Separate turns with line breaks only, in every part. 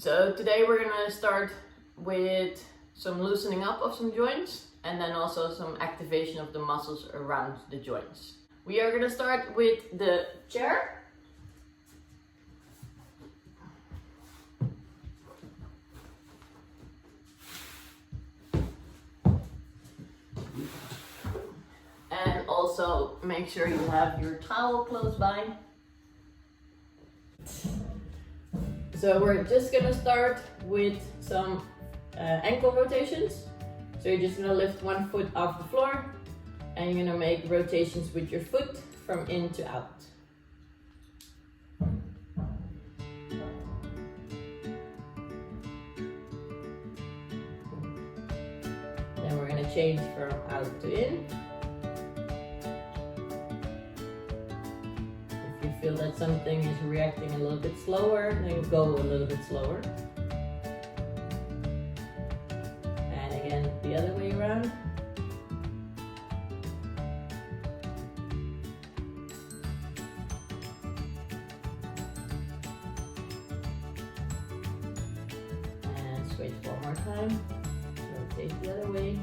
So today we're gonna start with some loosening up of some joints and then also some activation of the muscles around the joints. We are gonna start with the chair. And also make sure you have your towel close by. So we're just gonna start with some ankle rotations. So you're just gonna lift one foot off the floor and you're gonna make rotations with your foot from in to out. Then we're gonna change from out to in. If you feel that something is reacting a little bit slower, then go a little bit slower. And again, the other way around. And switch one more time. Rotate the other way.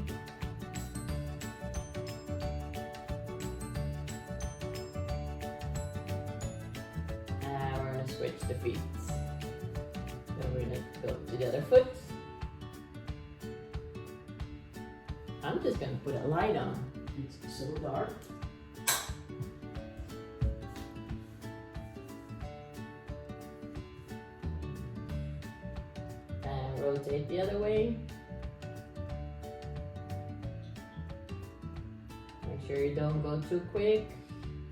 Switch the feet. Then we're gonna go to the other foot. I'm just gonna put a light on. It's so dark. And rotate the other way. Make sure you don't go too quick.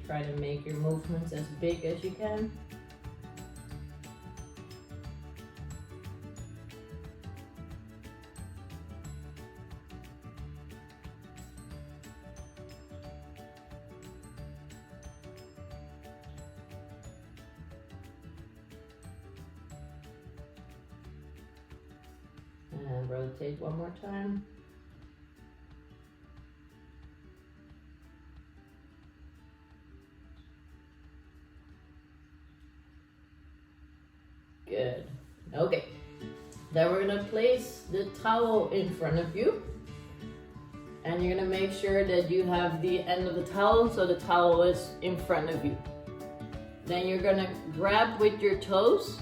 Try to make your movements as big as you can. And rotate one more time. Good. Okay. Then we're gonna place the towel in front of you. And you're gonna make sure that you have the end of the towel so the towel is in front of you. Then you're gonna grab with your toes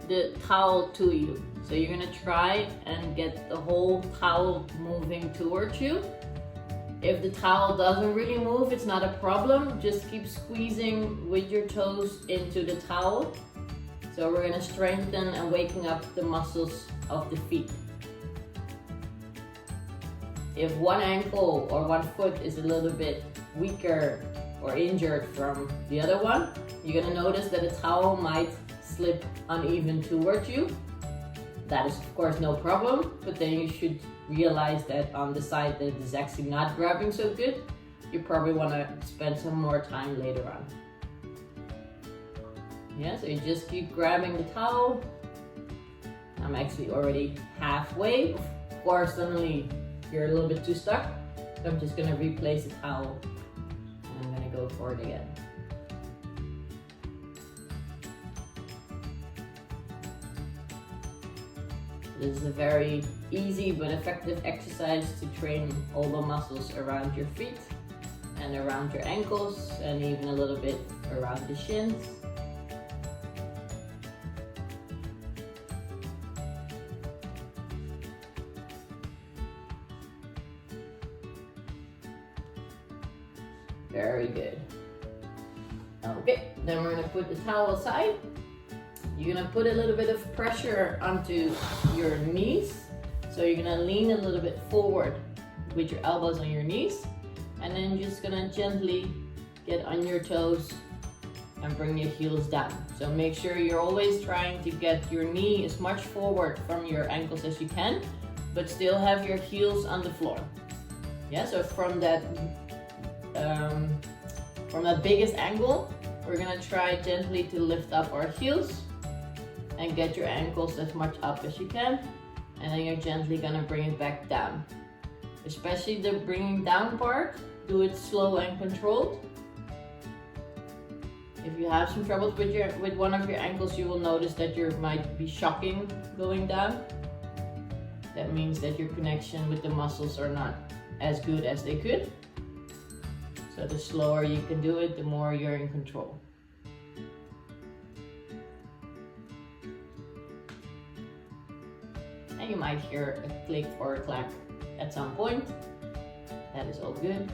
the towel to you. So you're gonna try and get the whole towel moving towards you. If the towel doesn't really move, it's not a problem. Just keep squeezing with your toes into the towel. So we're gonna strengthen and waking up the muscles of the feet. If one ankle or one foot is a little bit weaker or injured from the other one, you're gonna notice that the towel might slip uneven towards you. That is of course no problem, but then you should realize that on the side that is actually not grabbing so good, you probably want to spend some more time later on. Yeah, so you just keep grabbing the towel. I'm actually already halfway. Of course, suddenly you're a little bit too stuck. So I'm just gonna replace the towel and I'm gonna go for it again. This is a very easy but effective exercise to train all the muscles around your feet and around your ankles and even a little bit around the shins. Very good. Okay, then we're gonna put the towel aside. You're gonna put a little bit of pressure onto your knees. So you're gonna lean a little bit forward with your elbows on your knees. And then you're just gonna gently get on your toes and bring your heels down. So make sure you're always trying to get your knee as much forward from your ankles as you can, but still have your heels on the floor. Yeah, so from that biggest angle, we're gonna try gently to lift up our heels and get your ankles as much up as you can, and then you're gently gonna bring it back down. Especially the bringing down part, do it slow and controlled. If you have some troubles with one of your ankles, you will notice that you might be shocking going down. That means that your connection with the muscles are not as good as they could. So the slower you can do it, the more you're in control. And you might hear a click or a clack at some point. That is all good.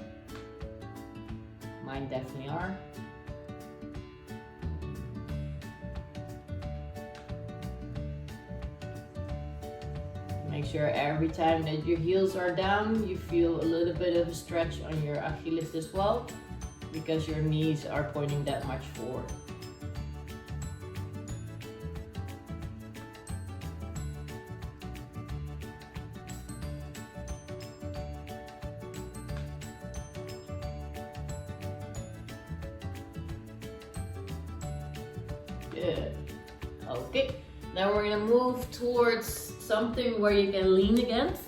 Mine definitely are. Make sure every time that your heels are down, you feel a little bit of a stretch on your Achilles as well, because your knees are pointing that much forward. Good. Okay, now we're gonna move towards something where you can lean against.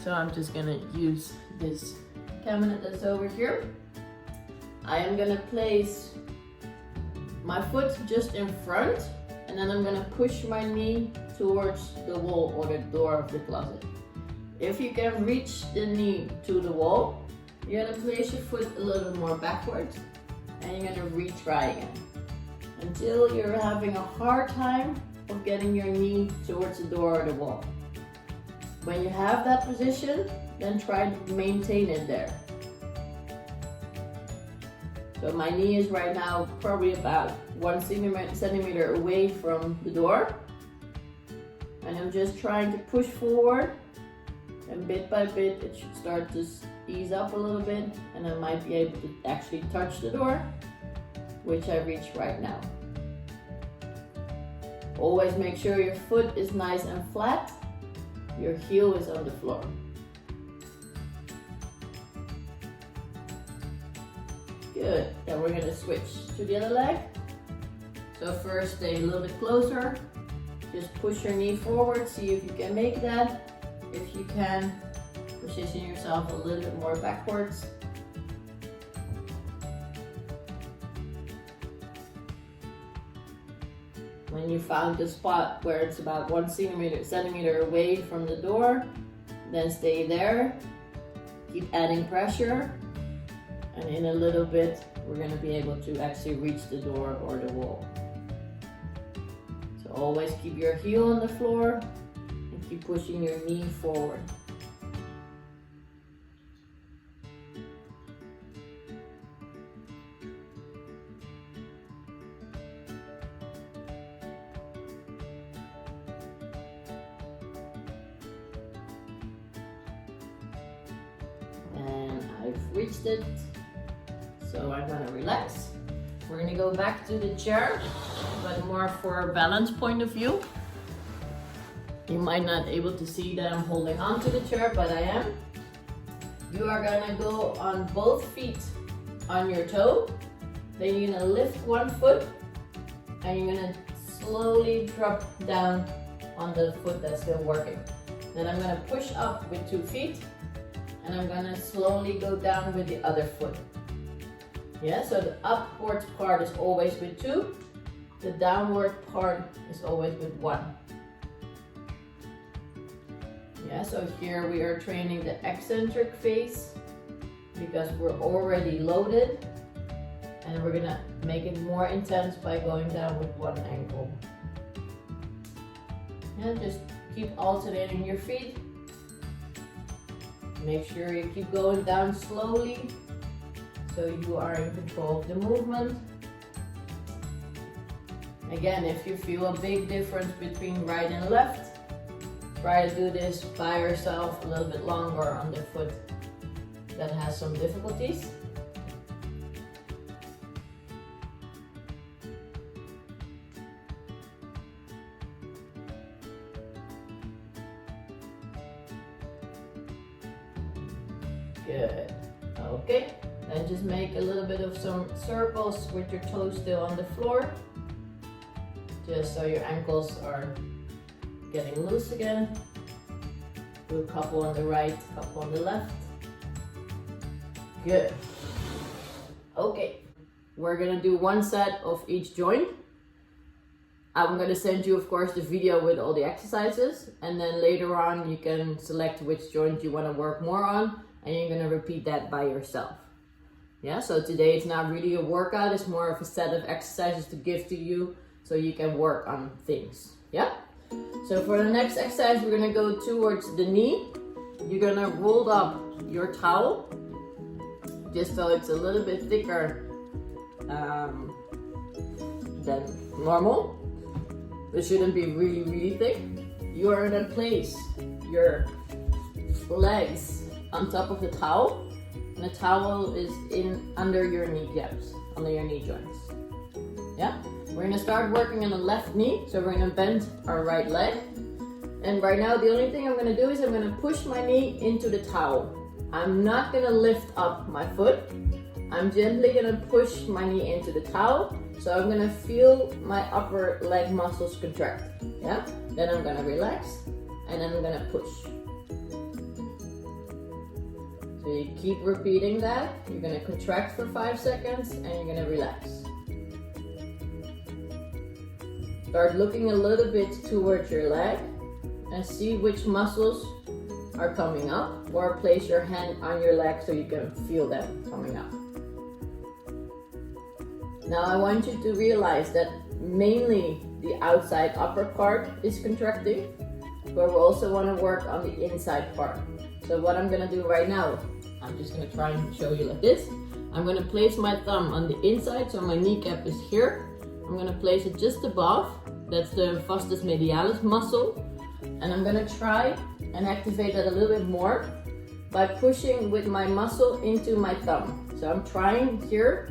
So I'm just gonna use this cabinet that's over here. I am gonna place my foot just in front, and then I'm gonna push my knee towards the wall or the door of the closet. If you can reach the knee to the wall, you're gonna place your foot a little more backwards, and you're gonna retry again until you're having a hard time of getting your knee towards the door or the wall. When you have that position, then try to maintain it there. So my knee is right now probably about 1 centimeter away from the door. And I'm just trying to push forward, and bit by bit it should start to ease up a little bit, and I might be able to actually touch the door, which I reach right now. Always make sure your foot is nice and flat, your heel is on the floor. Good, then we're gonna switch to the other leg. So first stay a little bit closer, just push your knee forward, see if you can make that. If you can, position yourself a little bit more backwards. When you found the spot where it's about 1 centimeter away from the door, then stay there. Keep adding pressure, and in a little bit we're going to be able to actually reach the door or the wall. So always keep your heel on the floor and keep pushing your knee forward. I've reached it, so I'm gonna relax. We're gonna go back to the chair, but more for a balance point of view. You might not be able to see that I'm holding onto the chair, but I am. You are gonna go on both feet on your toe. Then you're gonna lift one foot, and you're gonna slowly drop down on the foot that's still working. Then I'm gonna push up with 2 feet, and I'm gonna slowly go down with the other foot. Yeah, so the upward part is always with 2, the downward part is always with 1. Yeah, so here we are training the eccentric face because we're already loaded, and we're gonna make it more intense by going down with 1 ankle. And just keep alternating your feet. Make sure you keep going down slowly so you are in control of the movement. Again, if you feel a big difference between right and left, try to do this by yourself a little bit longer on the foot that has some difficulties. Good. Okay, then just make a little bit of some circles with your toes still on the floor, just so your ankles are getting loose again. Do a couple on the right, couple on the left. Good. Okay, we're gonna do one set of each joint. I'm gonna send you, of course, the video with all the exercises, and then later on you can select which joint you wanna work more on, and you're gonna repeat that by yourself. Yeah, so today it's not really a workout, it's more of a set of exercises to give to you so you can work on things. Yeah? So for the next exercise, we're gonna go towards the knee. You're gonna roll up your towel, just so it's a little bit thicker than normal. It shouldn't be really, really thick. You are gonna place your legs on top of the towel, and the towel is in under your kneecaps, under your knee joints. Yeah? We're gonna start working on the left knee, so we're gonna bend our right leg. And right now, the only thing I'm gonna do is I'm gonna push my knee into the towel. I'm not gonna lift up my foot. I'm gently gonna push my knee into the towel. So I'm gonna feel my upper leg muscles contract. Yeah? Then I'm gonna relax, and then I'm gonna push. So you keep repeating that. You're gonna contract for 5 seconds, and you're gonna relax. Start looking a little bit towards your leg and see which muscles are coming up, or place your hand on your leg so you can feel them coming up. Now I want you to realize that mainly the outside upper part is contracting, but we also want to work on the inside part. So what I'm gonna do right now, I'm just gonna try and show you like this. I'm gonna place my thumb on the inside, so my kneecap is here. I'm gonna place it just above. That's the vastus medialis muscle. And I'm gonna try and activate that a little bit more by pushing with my muscle into my thumb. So I'm trying here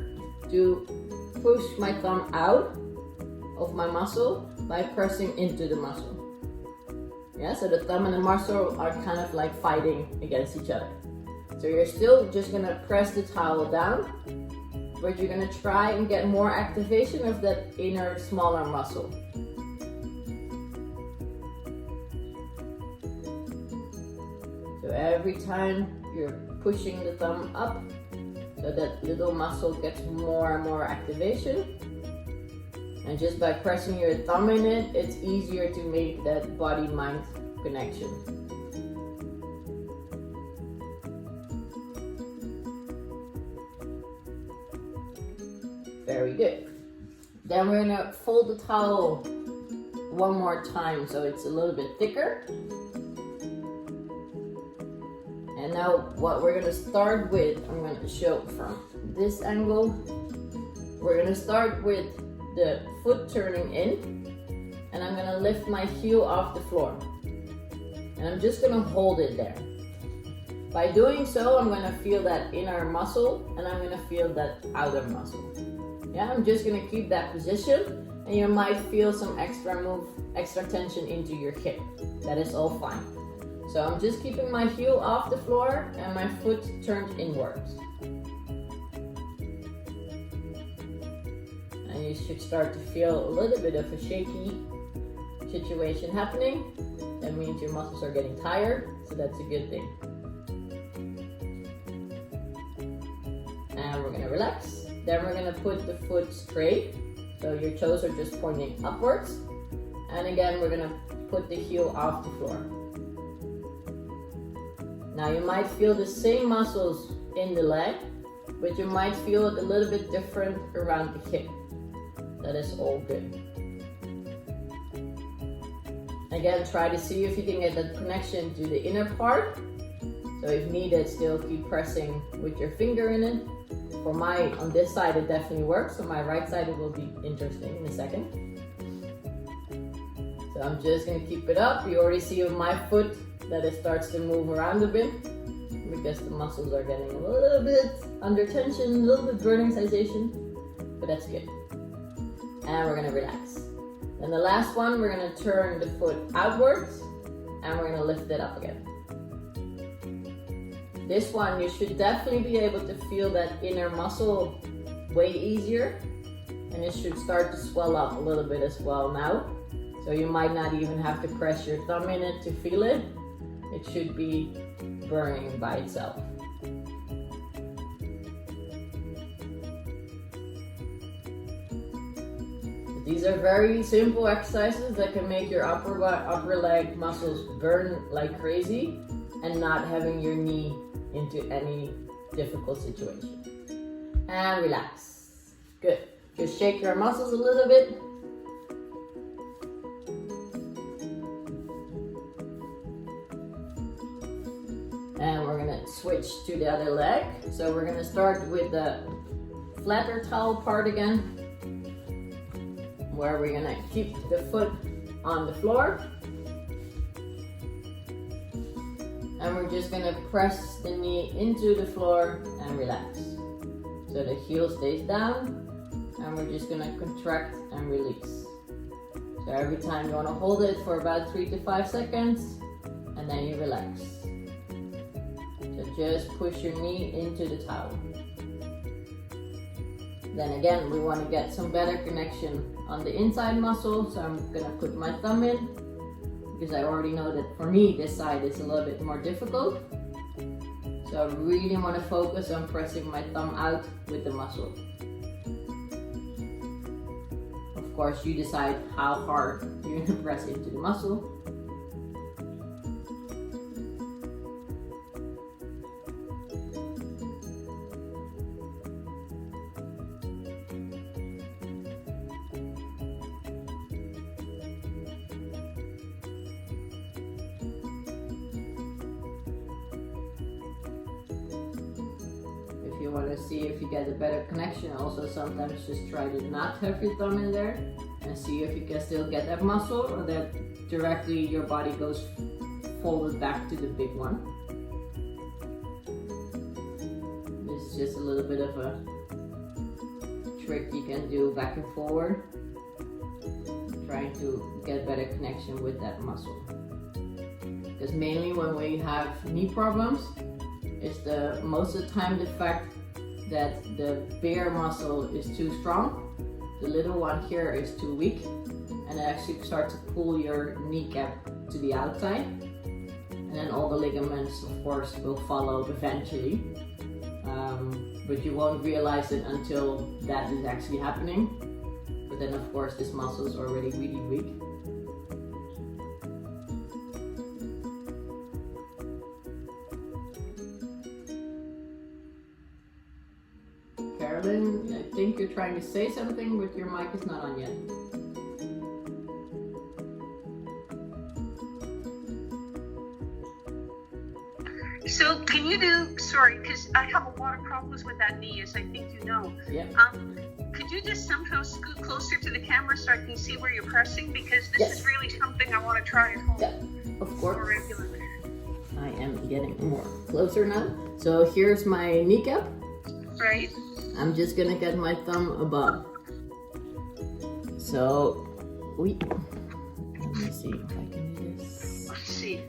to push my thumb out of my muscle by pressing into the muscle. Yeah, so the thumb and the muscle are kind of like fighting against each other. So you're still just gonna press the towel down, but you're gonna try and get more activation of that inner smaller muscle. So every time you're pushing the thumb up, so that little muscle gets more and more activation. And just by pressing your thumb in it, it's easier to make that body-mind connection. Very good. Then we're gonna fold the towel one more time so it's a little bit thicker. And now what we're gonna start with, I'm gonna show from this angle. We're gonna start with the foot turning in, and I'm gonna lift my heel off the floor. And I'm just gonna hold it there. By doing so, I'm gonna feel that inner muscle, and I'm gonna feel that outer muscle. Yeah, I'm just gonna keep that position, and you might feel some extra tension into your hip. That is all fine. So I'm just keeping my heel off the floor and my foot turned inwards. And you should start to feel a little bit of a shaky situation happening. That means your muscles are getting tired, so that's a good thing. And we're gonna relax. Then we're gonna put the foot straight. So your toes are just pointing upwards. And again, we're gonna put the heel off the floor. Now you might feel the same muscles in the leg, but you might feel it a little bit different around the hip. That is all good. Again, try to see if you can get that connection to the inner part. So if needed, still keep pressing with your finger in it. For on this side, it definitely works. So my right side, it will be interesting in a second. So I'm just gonna keep it up. You already see on my foot that it starts to move around a bit because the muscles are getting a little bit under tension, a little bit burning sensation, but that's good. And we're gonna relax. Then the last one, we're gonna turn the foot outwards and we're gonna lift it up again. This one, you should definitely be able to feel that inner muscle way easier, and it should start to swell up a little bit as well now. So you might not even have to press your thumb in it to feel it. It should be burning by itself. These are very simple exercises that can make your upper leg muscles burn like crazy and not having your knee into any difficult situation. And relax. Good. Just shake your muscles a little bit. And we're gonna switch to the other leg. So we're gonna start with the flatter towel part again, where we're gonna keep the foot on the floor. And we're just gonna press the knee into the floor and relax. So the heel stays down, and we're just gonna contract and release. So every time you wanna hold it for about 3 to 5 seconds, and then you relax. So just push your knee into the towel. Then again, we want to get some better connection on the inside muscle, so I'm gonna put my thumb in, because I already know that for me this side is a little bit more difficult. So I really want to focus on pressing my thumb out with the muscle. Of course, you decide how hard you're gonna press into the muscle. If you want to see if you get a better connection, also sometimes just try to not have your thumb in there and see if you can still get that muscle, or that directly your body goes folded back to the big one. This is just a little bit of a trick you can do back and forward, trying to get better connection with that muscle. Because mainly when we have knee problems, it's most of the time the fact that the bigger muscle is too strong, the little one here is too weak, and it actually starts to pull your kneecap to the outside, and then all the ligaments of course will follow eventually, but you won't realize it until that is actually happening. But then of course this muscle is already really weak. Carolyn, I think you're trying to say something, but your mic is not on yet.
So can you do, sorry, because I have a lot of problems with that knee, as I think you know.
Yep.
Could you just somehow scoot closer to the camera so I can see where you're pressing? Because this
Yes.
is really something I want to try at home.
Yeah, of
More
course.
regularly.
I am getting more closer now. So here's my kneecap.
Right?
I'm just gonna get my thumb above. So, let me see if I can do this.
Let's see.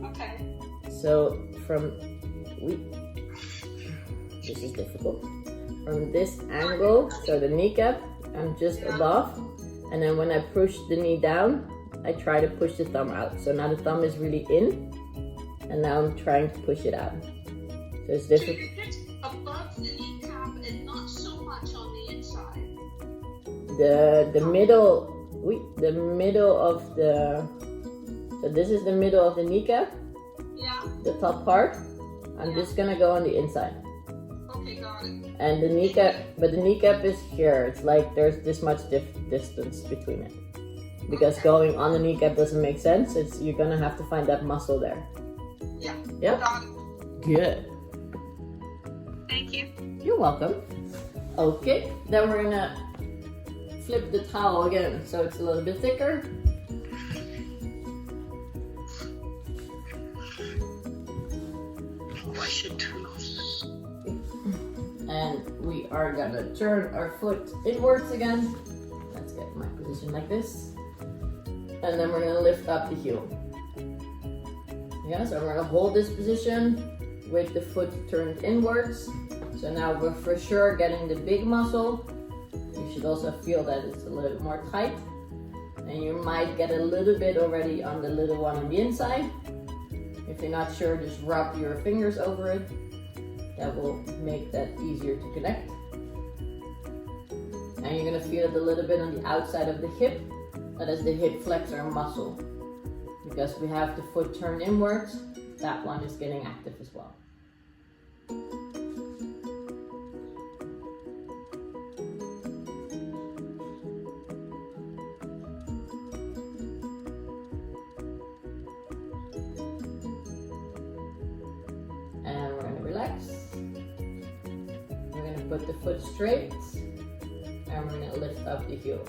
Okay.
So this is difficult. From this angle, so the kneecap, I'm just above, and then when I push the knee down, I try to push the thumb out. So now the thumb is really in, and now I'm trying to push it out. So it's difficult.
So you're just above the kneecap and not so much on the inside.
The middle of the, so this is the middle of the kneecap,
Yeah.
the top part. I'm just gonna go on the inside.
Okay, got it.
And the kneecap, but the kneecap is here. It's like there's this much distance between it. Because going on the kneecap doesn't make sense. You're gonna have to find that muscle there.
Yeah.
Yep.
Got it.
Good.
Thank you.
You're welcome. Okay, then we're gonna flip the towel again so it's a little bit thicker.
Oh, I should turn off this.
And we are gonna turn our foot inwards again. Let's get my position like this. And then we're gonna lift up the heel. Yeah, so we're gonna hold this position with the foot turned inwards. So now we're for sure getting the big muscle. You should also feel that it's a little bit more tight. And you might get a little bit already on the little one on the inside. If you're not sure, just rub your fingers over it. That will make that easier to connect. And you're gonna feel it a little bit on the outside of the hip. That is the hip flexor muscle. Because we have the foot turned inwards, that one is getting active as well. And we're gonna relax. We're gonna put the foot straight and we're gonna lift up the heel.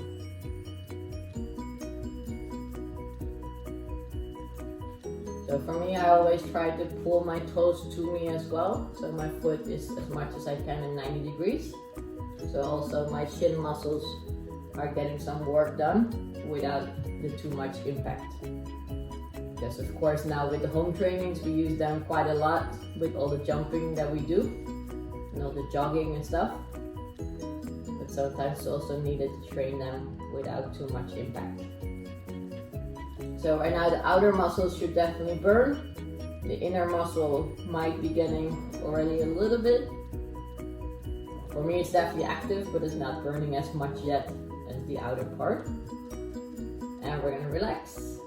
So for me, I always try to pull my toes to me as well. So my foot is as much as I can in 90 degrees. So also my shin muscles are getting some work done without the too much impact. Because of course now with the home trainings, we use them quite a lot with all the jumping that we do and all the jogging and stuff. But sometimes it's also needed to train them without too much impact. So right now the outer muscles should definitely burn. The inner muscle might be getting already a little bit. For me it's definitely active, but it's not burning as much yet as the outer part. And we're gonna relax.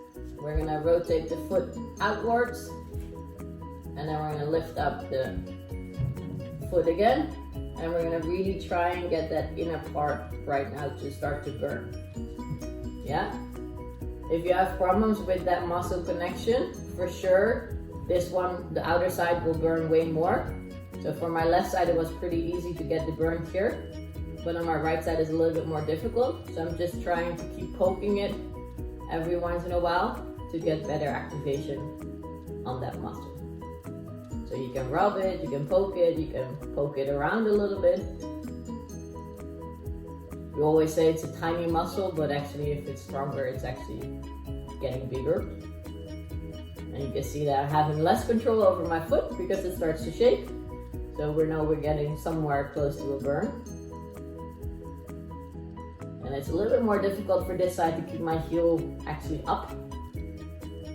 We're gonna rotate the foot outwards. And then we're gonna lift up the foot again. And we're gonna really try and get that inner part right now to start to burn. Yeah? If you have problems with that muscle connection, for sure, this one, the outer side will burn way more. So for my left side, it was pretty easy to get the burn here, but on my right side, it's a little bit more difficult. So I'm just trying to keep poking it every once in a while to get better activation on that muscle. So you can rub it, you can poke it around a little bit. We always say it's a tiny muscle, but actually if it's stronger, it's actually getting bigger. And you can see that I'm having less control over my foot because it starts to shake. So we're getting somewhere close to a burn. And it's a little bit more difficult for this side to keep my heel actually up.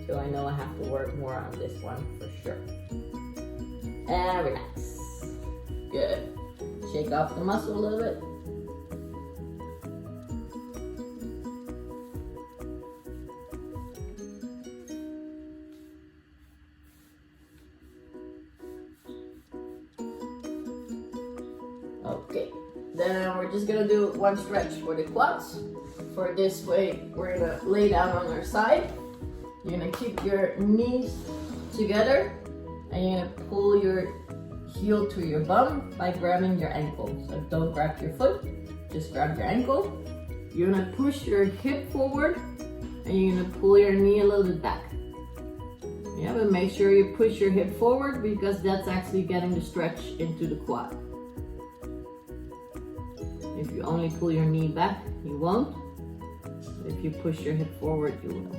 So I know I have to work more on this one for sure. And relax. Good. Shake off the muscle a little bit. Okay, then we're just gonna do one stretch for the quads. For this way, we're gonna lay down on our side. You're gonna keep your knees together and you're gonna pull your heel to your bum by grabbing your ankle. So don't grab your foot, just grab your ankle. You're gonna push your hip forward and you're gonna pull your knee a little bit back. Yeah, but make sure you push your hip forward because that's actually getting the stretch into the quad. If you only pull your knee back, you won't. If you push your hip forward, you will.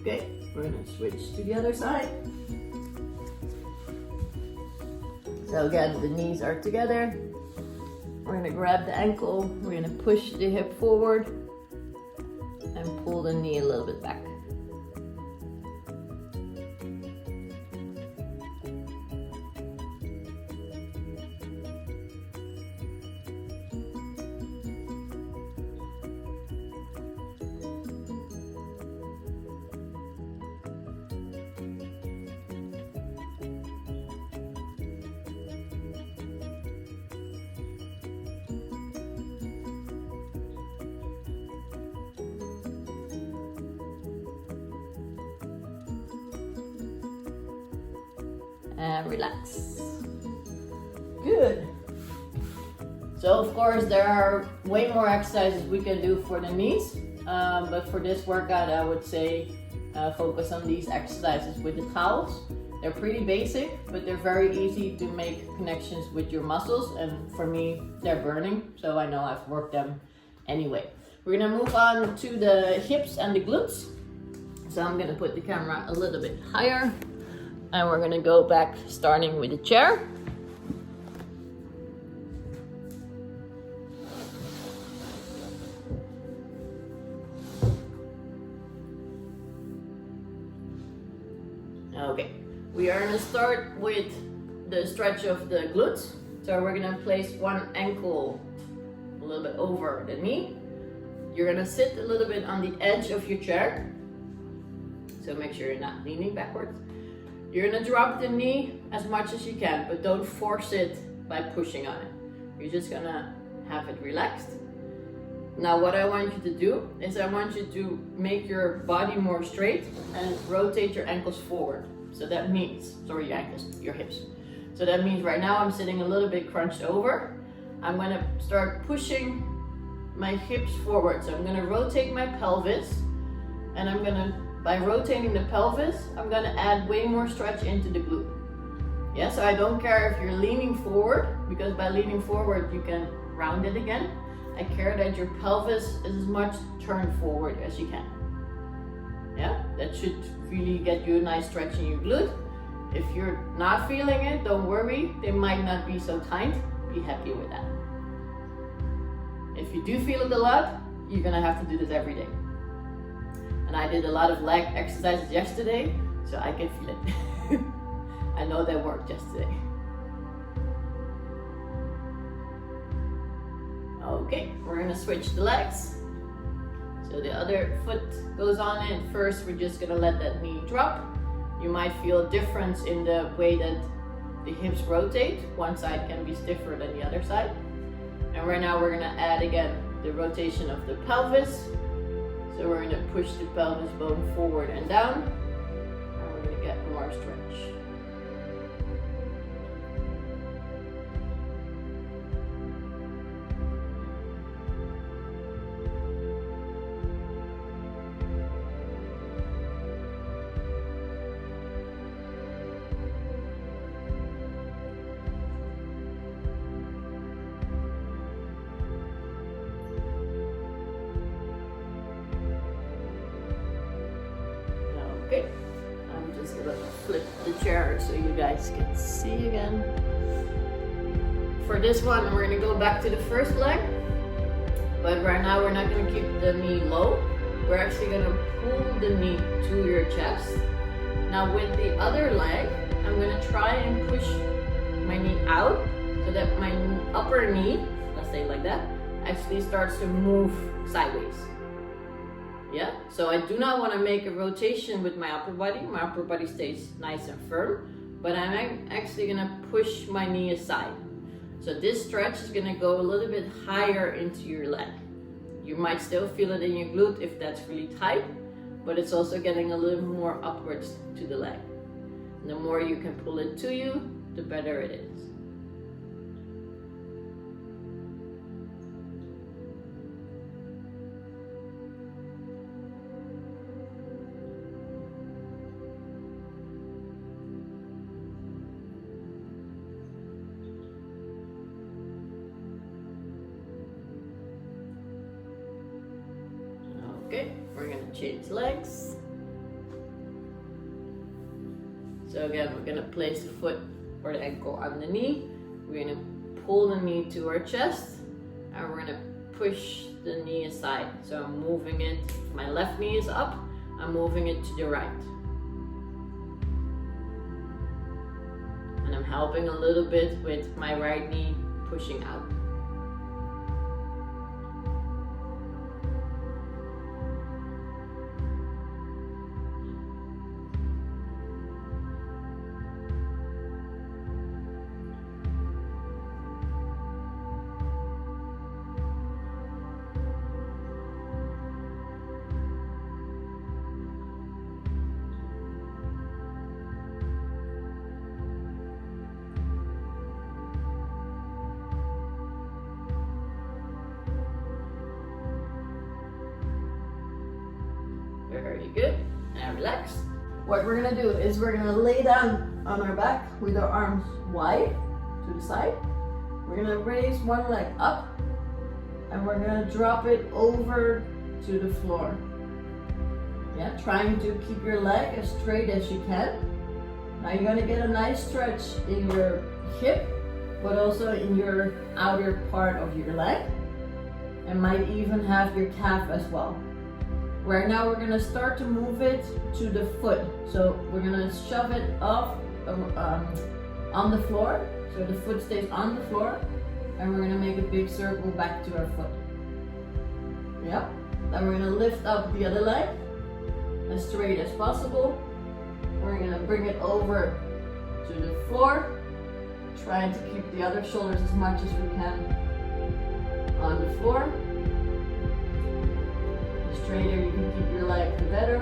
Okay, we're gonna switch to the other side. So again, the knees are together. We're gonna grab the ankle, we're gonna push the hip forward and pull the knee a little bit back. And relax. Good. So of course there are way more exercises we can do for the knees, but for this workout I would say focus on these exercises with the towels. They're pretty basic, but they're very easy to make connections with your muscles, and for me they're burning, so I know I've worked them anyway. We're gonna move on to the hips and the glutes. So I'm gonna put the camera a little bit higher. And we're gonna go back starting with the chair. Okay, we are gonna start with the stretch of the glutes. So we're gonna place one ankle a little bit over the knee. You're gonna sit a little bit on the edge of your chair. So make sure you're not leaning backwards. You're gonna drop the knee as much as you can, but don't force it by pushing on it. You're just gonna have it relaxed. Now what I want you to do is I want you to make your body more straight and rotate your ankles forward. So that means, sorry, your ankles, your hips. So that means right now I'm sitting a little bit crunched over. I'm gonna start pushing my hips forward. So I'm gonna rotate my pelvis, and by rotating the pelvis, I'm gonna add way more stretch into the glute. Yeah, so I don't care if you're leaning forward, because by leaning forward, you can round it again. I care that your pelvis is as much turned forward as you can. Yeah, that should really get you a nice stretch in your glute. If you're not feeling it, don't worry, they might not be so tight. Be happy with that. If you do feel it a lot, you're gonna have to do this every day. And I did a lot of leg exercises yesterday, so I can feel it. I know that worked yesterday. Okay, we're gonna switch the legs. So the other foot goes on in. First, we're just gonna let that knee drop. You might feel a difference in the way that the hips rotate. One side can be stiffer than the other side. And right now we're gonna add again the rotation of the pelvis. So we're gonna push the pelvis bone forward and down. And we're gonna get more stretch. Okay, I'm just gonna flip the chair so you guys can see again. For this one, we're gonna go back to the first leg, but right now we're not gonna keep the knee low. We're actually gonna pull the knee to your chest. Now with the other leg, I'm gonna try and push my knee out so that my upper knee, let's say like that, actually starts to move sideways. Yeah, so I do not want to make a rotation with my upper body. My upper body stays nice and firm, but I'm actually going to push my knee aside. So this stretch is going to go a little bit higher into your leg. You might still feel it in your glute if that's really tight, but it's also getting a little more upwards to the leg. And the more you can pull it to you, the better it is. Okay, we're gonna change legs. So again, we're gonna place the foot or the ankle on the knee. We're gonna pull the knee to our chest, and we're gonna push the knee aside. So I'm moving it, if my left knee is up, I'm moving it to the right. And I'm helping a little bit with my right knee pushing out. Very good, and relax. What we're gonna do is we're gonna lay down on our back with our arms wide to the side. We're gonna raise one leg up, and we're gonna drop it over to the floor. Yeah, trying to keep your leg as straight as you can. Now you're gonna get a nice stretch in your hip, but also in your outer part of your leg, and might even have your calf as well. Right now we're gonna start to move it to the foot. So we're gonna shove it off on the floor. So the foot stays on the floor. And we're gonna make a big circle back to our foot. Yep. Then we're gonna lift up the other leg as straight as possible. We're gonna bring it over to the floor. Trying to keep the other shoulders as much as we can on the floor. The straighter you can keep your leg, the better.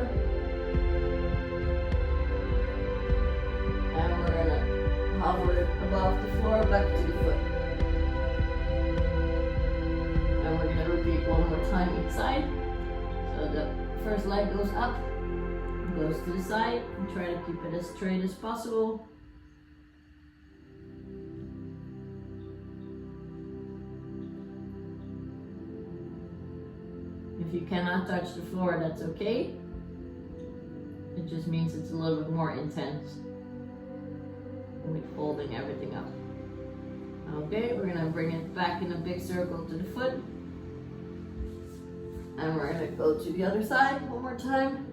And we're gonna hover it above the floor back to the foot. And we're gonna repeat one more time each side. So the first leg goes up, goes to the side, and try to keep it as straight as possible. If you cannot touch the floor, that's okay. It just means it's a little bit more intense with holding everything up. Okay, we're gonna bring it back in a big circle to the foot. And we're gonna go to the other side one more time.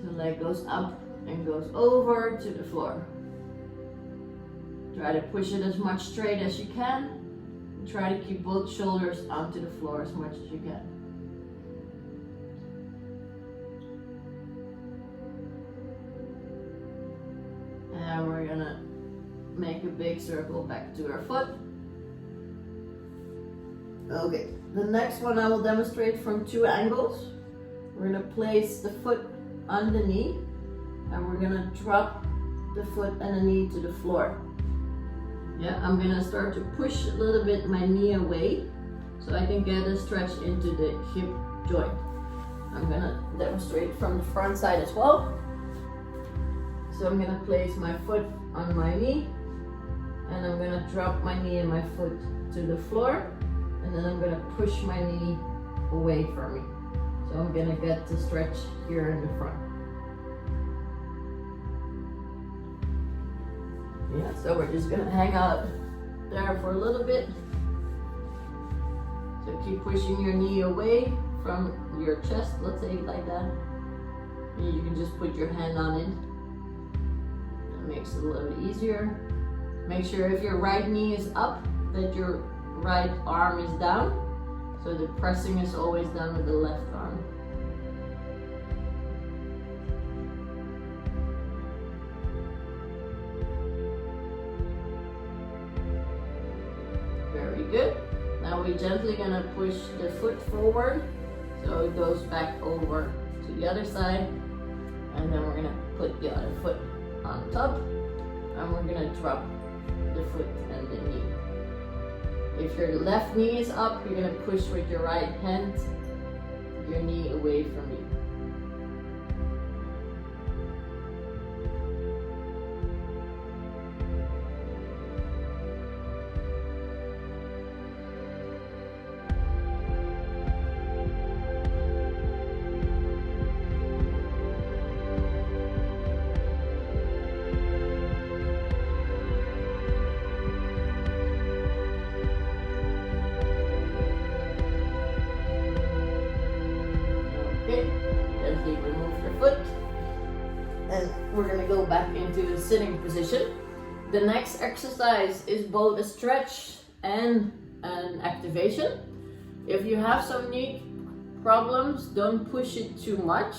So leg goes up and goes over to the floor. Try to push it as much straight as you can. And try to keep both shoulders onto the floor as much as you can. And we're gonna make a big circle back to our foot. Okay, the next one I will demonstrate from two angles. We're gonna place the foot on the knee and we're gonna drop the foot and the knee to the floor. Yeah, I'm gonna start to push a little bit my knee away so I can get a stretch into the hip joint. I'm gonna demonstrate from the front side as well. So I'm gonna place my foot on my knee and I'm gonna drop my knee and my foot to the floor and then I'm gonna push my knee away from me. So I'm gonna get the stretch here in the front. Yeah, so we're just gonna hang out there for a little bit. So keep pushing your knee away from your chest, let's say like that. And you can just put your hand on it. That makes it a little bit easier. Make sure if your right knee is up, that your right arm is down. So the pressing is always done with the left arm. Very good. Now we're gently gonna push the foot forward so it goes back over to the other side. And then we're gonna put the other foot on top and we're gonna drop the foot and the knee. If your left knee is up, you're gonna push with your right hand your knee away from you. Gently remove your foot and we're going to go back into the sitting position. The next exercise is both a stretch and an activation. If you have some knee problems, don't push it too much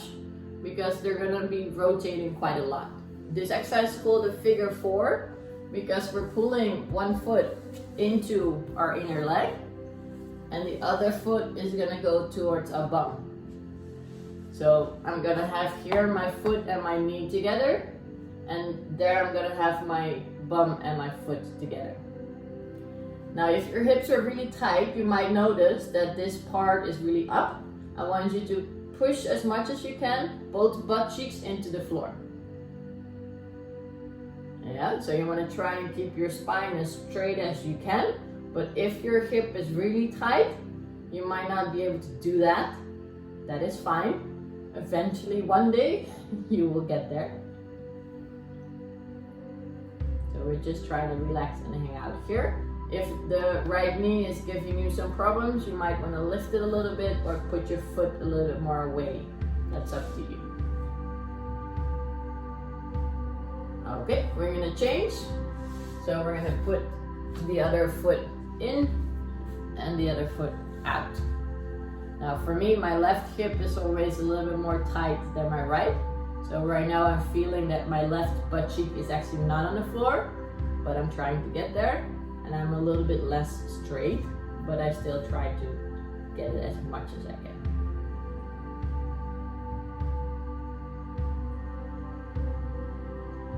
because they're going to be rotating quite a lot. This exercise is called a figure 4 because we're pulling one foot into our inner leg and the other foot is going to go towards our bum. So I'm gonna have here my foot and my knee together, and there I'm gonna have my bum and my foot together. Now if your hips are really tight, you might notice that this part is really up. I want you to push as much as you can, both butt cheeks into the floor. Yeah, so you wanna try and keep your spine as straight as you can, but if your hip is really tight, you might not be able to do that. That is fine. Eventually, one day, you will get there. So we're just trying to relax and hang out here. If the right knee is giving you some problems, you might want to lift it a little bit or put your foot a little bit more away. That's up to you. Okay, we're gonna change. So we're gonna put the other foot in and the other foot out. Now for me, my left hip is always a little bit more tight than my right. So right now I'm feeling that my left butt cheek is actually not on the floor, but I'm trying to get there. And I'm a little bit less straight, but I still try to get it as much as I can.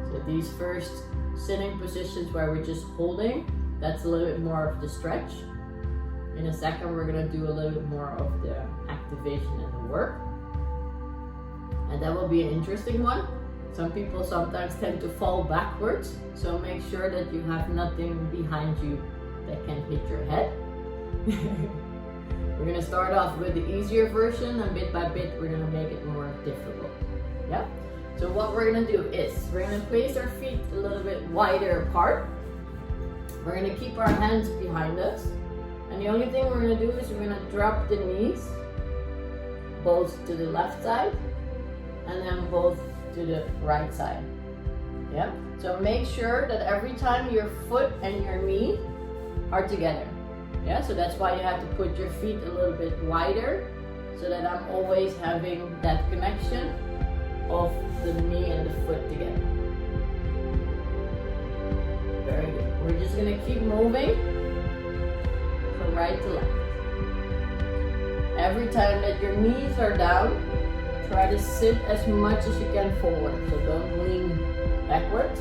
So these first sitting positions where we're just holding, that's a little bit more of the stretch. In a second, we're gonna do a little bit more of the activation and the work. And that will be an interesting one. Some people sometimes tend to fall backwards, so make sure that you have nothing behind you that can hit your head. We're gonna start off with the easier version, and bit by bit we're gonna make it more difficult. Yeah? So what we're gonna do is, we're gonna place our feet a little bit wider apart. We're gonna keep our hands behind us. And the only thing we're gonna do is we're gonna drop the knees, both to the left side, and then both to the right side. Yeah. So make sure that every time your foot and your knee are together. Yeah. So that's why you have to put your feet a little bit wider, so that I'm always having that connection of the knee and the foot together. Very good. We're just gonna keep moving from right to left. Every time that your knees are down, try to sit as much as you can forward. So don't lean backwards,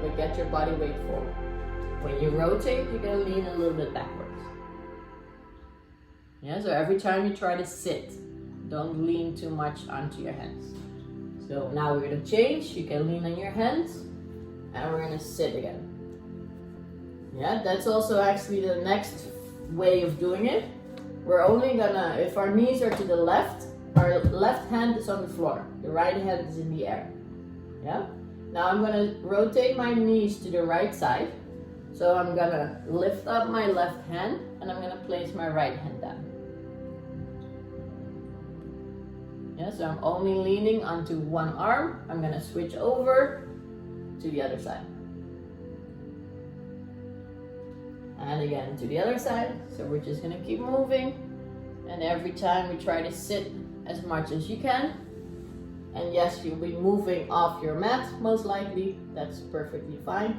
but get your body weight forward. When you rotate, you're gonna lean a little bit backwards. Yeah, so every time you try to sit, don't lean too much onto your hands. So now we're gonna change. You can lean on your hands, and we're gonna sit again. Yeah, that's also actually the next way of doing it. We're only gonna, if our knees are to the left, our left hand is on the floor, the right hand is in the air. Yeah? Now I'm gonna rotate my knees to the right side. So I'm gonna lift up my left hand and I'm gonna place my right hand down. Yeah, so I'm only leaning onto one arm. I'm gonna switch over to the other side. And again to the other side. So we're just gonna keep moving. And every time we try to sit as much as you can. And yes, you'll be moving off your mat, most likely. That's perfectly fine.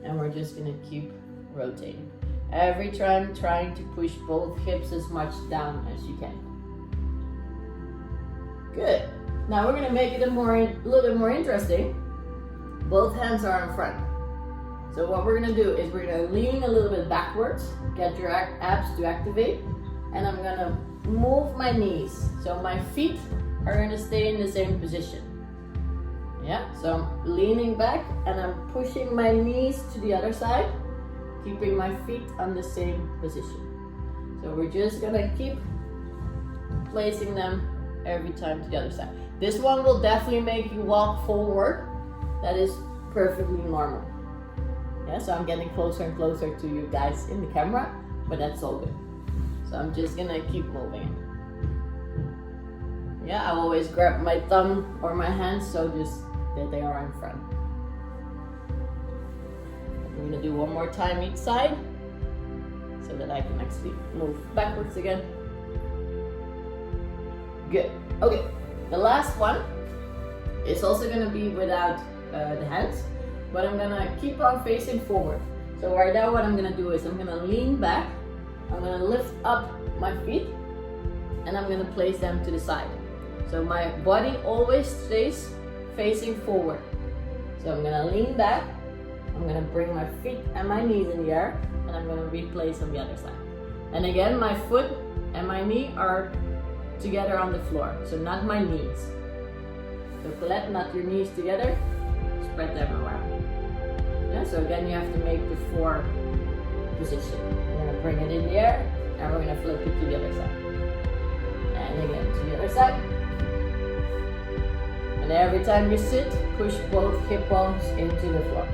And we're just gonna keep rotating. Every time trying to push both hips as much down as you can. Good. Now we're gonna make it a little bit more interesting. Both hands are in front. So what we're gonna do is we're gonna lean a little bit backwards, get your abs to activate, and I'm gonna move my knees. So my feet are gonna stay in the same position. Yeah, so I'm leaning back and I'm pushing my knees to the other side, keeping my feet on the same position. So we're just gonna keep placing them every time to the other side. This one will definitely make you walk forward. That is perfectly normal. Yeah, so I'm getting closer and closer to you guys in the camera, but that's all good. So I'm just gonna keep moving. Yeah, I always grab my thumb or my hands so just that they are in front. I'm gonna do one more time each side so that I can actually move backwards again. Good. Okay, the last one is also gonna be without the hands, but I'm gonna keep on facing forward. So right now what I'm gonna do is I'm gonna lean back, I'm gonna lift up my feet, and I'm gonna place them to the side. So my body always stays facing forward. So I'm gonna lean back, I'm gonna bring my feet and my knees in the air, and I'm gonna replace on the other side. And again, my foot and my knee are together on the floor, so not my knees. So Colette, not your knees together, spread them around. Yeah, so again, you have to make the 4 position. We're gonna bring it in the air, and we're gonna flip it to the other side. And again, to the other side. And every time you sit, push both hip bones into the floor.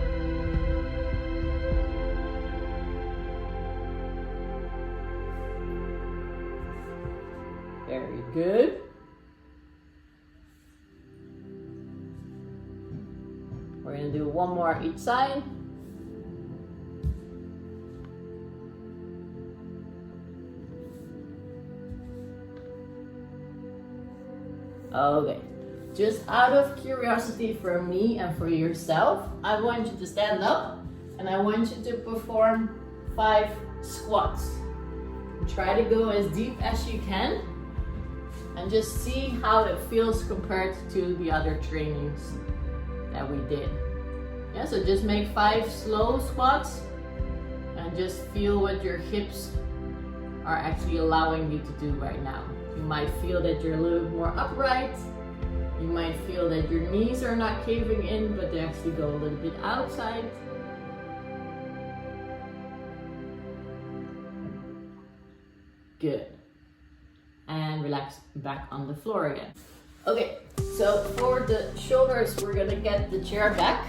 Very good. We're gonna do one more each side. Okay, just out of curiosity for me and for yourself, I want you to stand up and I want you to perform 5 squats. Try to go as deep as you can and just see how it feels compared to the other trainings that we did. Yeah, so just make 5 slow squats and just feel what your hips are actually allowing you to do right now. You might feel that you're a little bit more upright. You might feel that your knees are not caving in, but they actually go a little bit outside. Good. And relax back on the floor again. Okay, so for the shoulders, we're gonna get the chair back.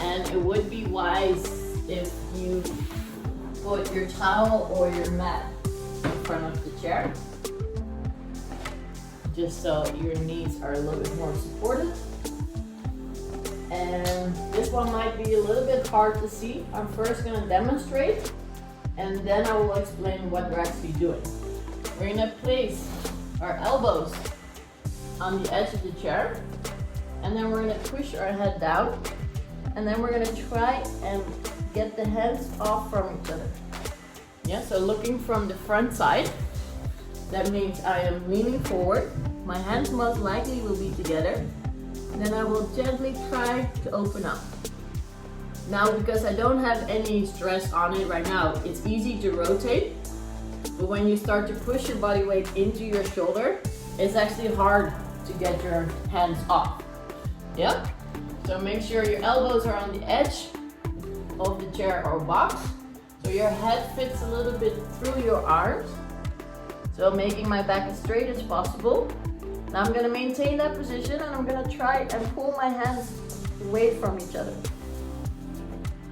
And it would be wise if you put your towel or your mat in front of the chair, just so your knees are a little bit more supported. And this one might be a little bit hard to see. I'm first gonna demonstrate and then I will explain what we're actually doing. We're gonna place our elbows on the edge of the chair and then we're gonna push our head down. And then we're gonna try and get the hands off from each other. Yeah, so looking from the front side, that means I am leaning forward. My hands most likely will be together. And then I will gently try to open up. Now, because I don't have any stress on it right now, it's easy to rotate. But when you start to push your body weight into your shoulder, it's actually hard to get your hands off. Yeah? So make sure your elbows are on the edge of the chair or box, so your head fits a little bit through your arms. So making my back as straight as possible. Now I'm gonna maintain that position and I'm gonna try and pull my hands away from each other.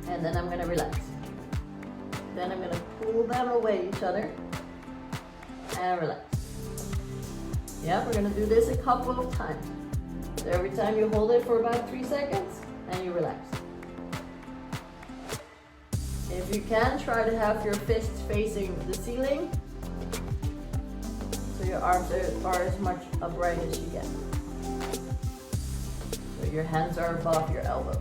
And then I'm gonna relax. Then I'm gonna pull them away each other and relax. Yeah, we're gonna do this a couple of times. So every time you hold it for about 3 seconds and you relax. If you can, try to have your fists facing the ceiling so your arms are as much upright as you can. So your hands are above your elbows.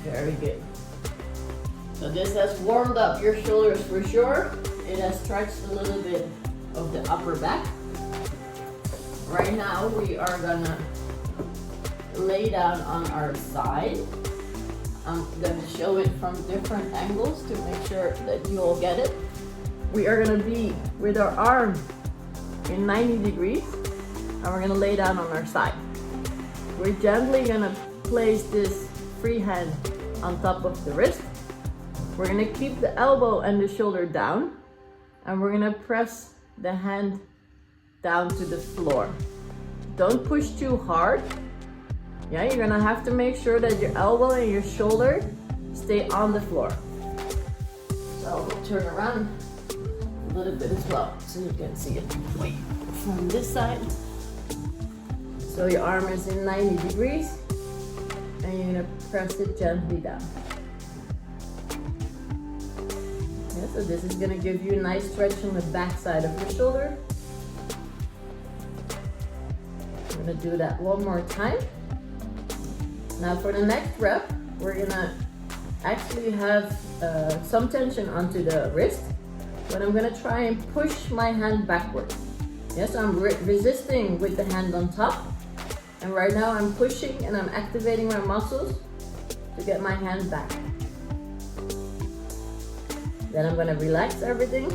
Very good. So this has warmed up your shoulders for sure. It has stretched a little bit of the upper back. Right now we are gonna lay down on our side. I'm gonna show it from different angles to make sure that you all get it. We are gonna be with our arm in 90 degrees and we're gonna lay down on our side. We're gently gonna place this free hand on top of the wrist. We're gonna keep the elbow and the shoulder down and we're gonna press the hand down to the floor. Don't push too hard. Yeah, you're gonna have to make sure that your elbow and your shoulder stay on the floor. So we'll turn around a little bit as well so you can see it from this side. So your arm is in 90 degrees. And you're gonna press it gently down. Yeah, so this is gonna give you a nice stretch on the back side of your shoulder. I'm gonna do that one more time. Now for the next rep, we're gonna actually have some tension onto the wrist, but I'm gonna try and push my hand backwards. Yes, I'm resisting with the hand on top. And right now I'm pushing and I'm activating my muscles to get my hand back. Then I'm gonna relax everything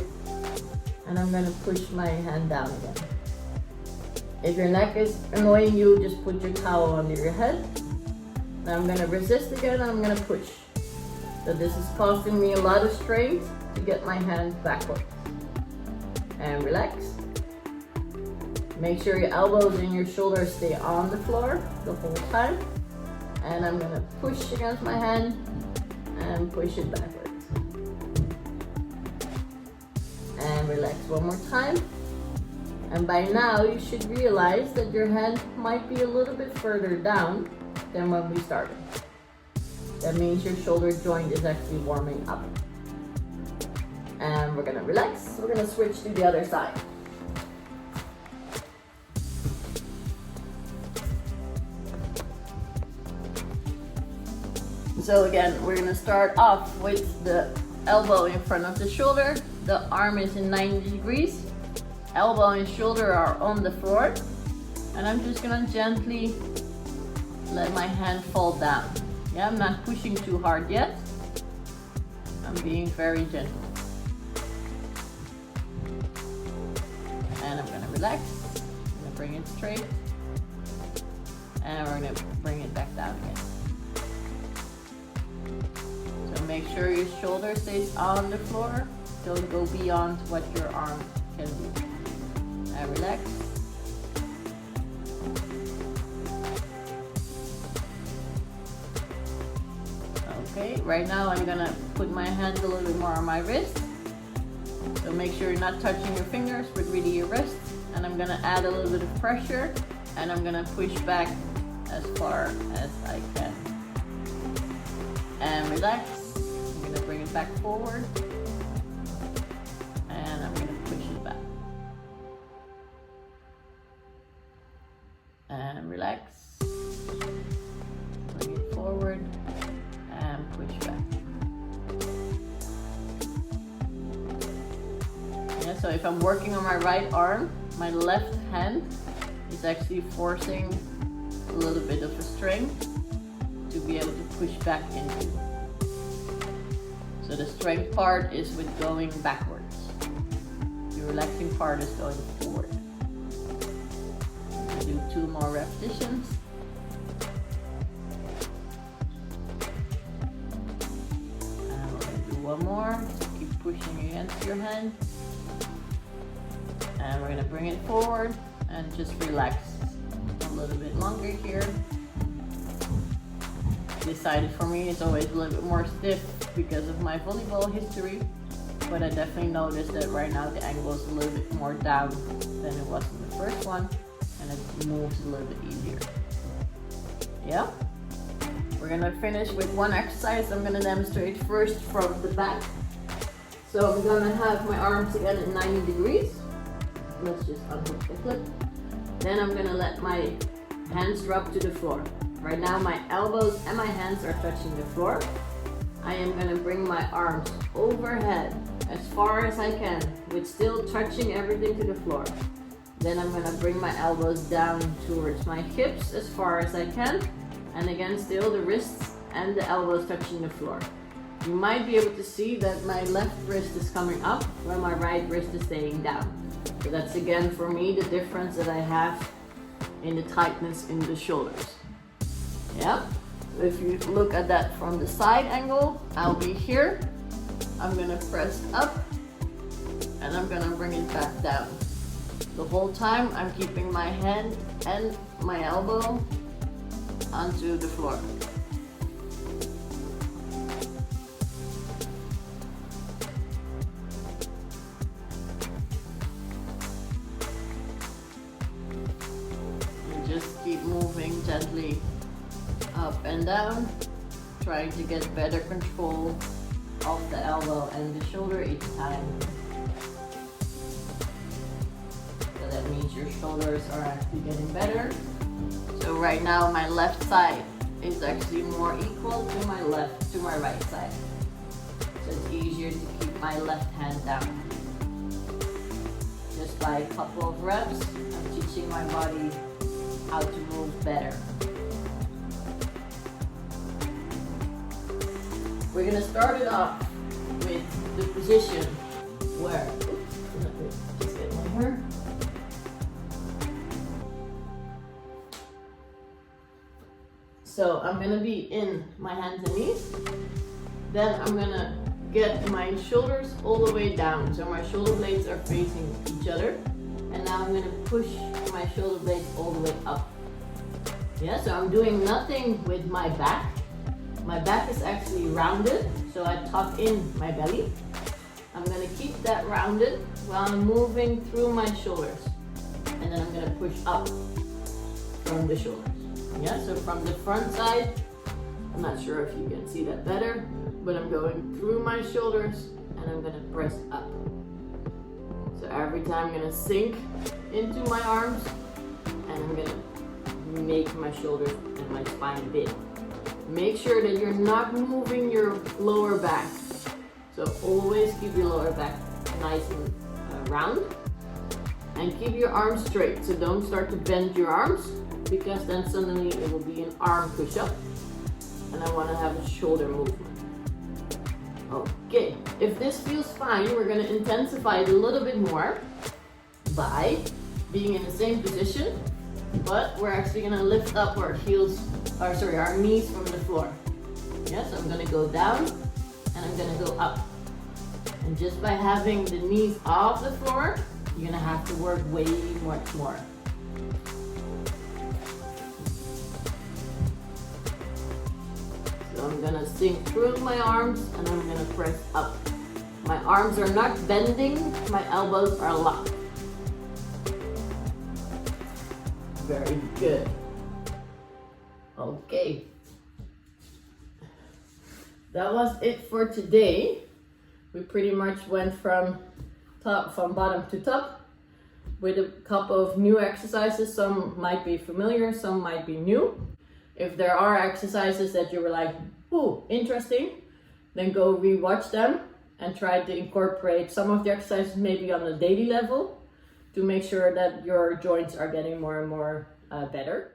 and I'm gonna push my hand down again. If your neck is annoying you, just put your towel under your head. Now I'm gonna resist again and I'm gonna push. So this is costing me a lot of strength to get my hand backwards. And relax. Make sure your elbows and your shoulders stay on the floor the whole time. And I'm gonna push against my hand and push it backwards. And relax one more time. And by now you should realize that your hand might be a little bit further down than when we started. That means your shoulder joint is actually warming up. And we're gonna relax. We're gonna switch to the other side. So again, we're gonna start off with the elbow in front of the shoulder. The arm is in 90 degrees. Elbow and shoulder are on the floor. And I'm just gonna gently let my hand fall down. Yeah, I'm not pushing too hard yet. I'm being very gentle. And I'm gonna relax. I'm gonna bring it straight. And we're gonna bring it back down again. So make sure your shoulder stays on the floor. Don't go beyond what your arm can do. And relax. Okay, right now I'm gonna put my hand a little bit more on my wrist. So make sure you're not touching your fingers, but really your wrist. And I'm gonna add a little bit of pressure and I'm gonna push back as far as I can. And relax. I'm gonna bring it back forward. And I'm gonna push it back. And relax. Bring it forward. And push back. Yeah, so if I'm working on my right arm, my left hand is actually forcing a little bit of a strength to be able to push back into. So the strength part is with going backwards. The relaxing part is going forward. We'll do 2 more repetitions. One more, keep pushing against your hand. And we're gonna bring it forward and just relax a little bit longer here. This side for me is always a little bit more stiff because of my volleyball history, but I definitely noticed that right now the angle is a little bit more down than it was in the first one, and it moves a little bit easier. Yeah? We're gonna finish with one exercise. I'm gonna demonstrate first from the back. So I'm gonna have my arms again at 90 degrees. Let's just unhook the clip. Then I'm gonna let my hands drop to the floor. Right now my elbows and my hands are touching the floor. I am gonna bring my arms overhead as far as I can, with still touching everything to the floor. Then I'm gonna bring my elbows down towards my hips as far as I can. And again, still the wrists and the elbows touching the floor. You might be able to see that my left wrist is coming up while my right wrist is staying down. So that's again for me the difference that I have in the tightness in the shoulders. Yeah, so if you look at that from the side angle, I'll be here. I'm gonna press up and I'm gonna bring it back down. The whole time I'm keeping my hand and my elbow onto the floor. And just keep moving gently up and down, trying to get better control of the elbow and the shoulder each time. So that means your shoulders are actually getting better. So right now my left side is actually more equal to my right side. So it's easier to keep my left hand down. Just by a couple of reps, I'm teaching my body how to move better. We're gonna start it off with the position where, oops, let me just get my hair. So I'm gonna be in my hands and knees. Then I'm gonna get my shoulders all the way down. So my shoulder blades are facing each other. And now I'm gonna push my shoulder blades all the way up. Yeah, so I'm doing nothing with my back. My back is actually rounded, so I tuck in my belly. I'm gonna keep that rounded while I'm moving through my shoulders. And then I'm gonna push up from the shoulders. Yeah, so from the front side, I'm not sure if you can see that better, but I'm going through my shoulders and I'm gonna press up. So every time I'm gonna sink into my arms and I'm gonna make my shoulders and my spine big. Make sure that you're not moving your lower back. So always keep your lower back nice and round. And keep your arms straight. So don't start to bend your arms because then suddenly it will be an arm push-up. And I want to have a shoulder movement. Okay, if this feels fine, we're going to intensify it a little bit more by being in the same position, but we're actually going to lift up our our knees from the floor. Yeah, so I'm going to go down and I'm going to go up. And just by having the knees off the floor, you're going to have to work way much more. So I'm going to sink through my arms and I'm going to press up. My arms are not bending, my elbows are locked. Very good. Okay. That was it for today. We pretty much went from bottom to top with a couple of new exercises. Some might be familiar, some might be new. If there are exercises that you were like, ooh, interesting, then go rewatch them and try to incorporate some of the exercises maybe on a daily level to make sure that your joints are getting more and more better.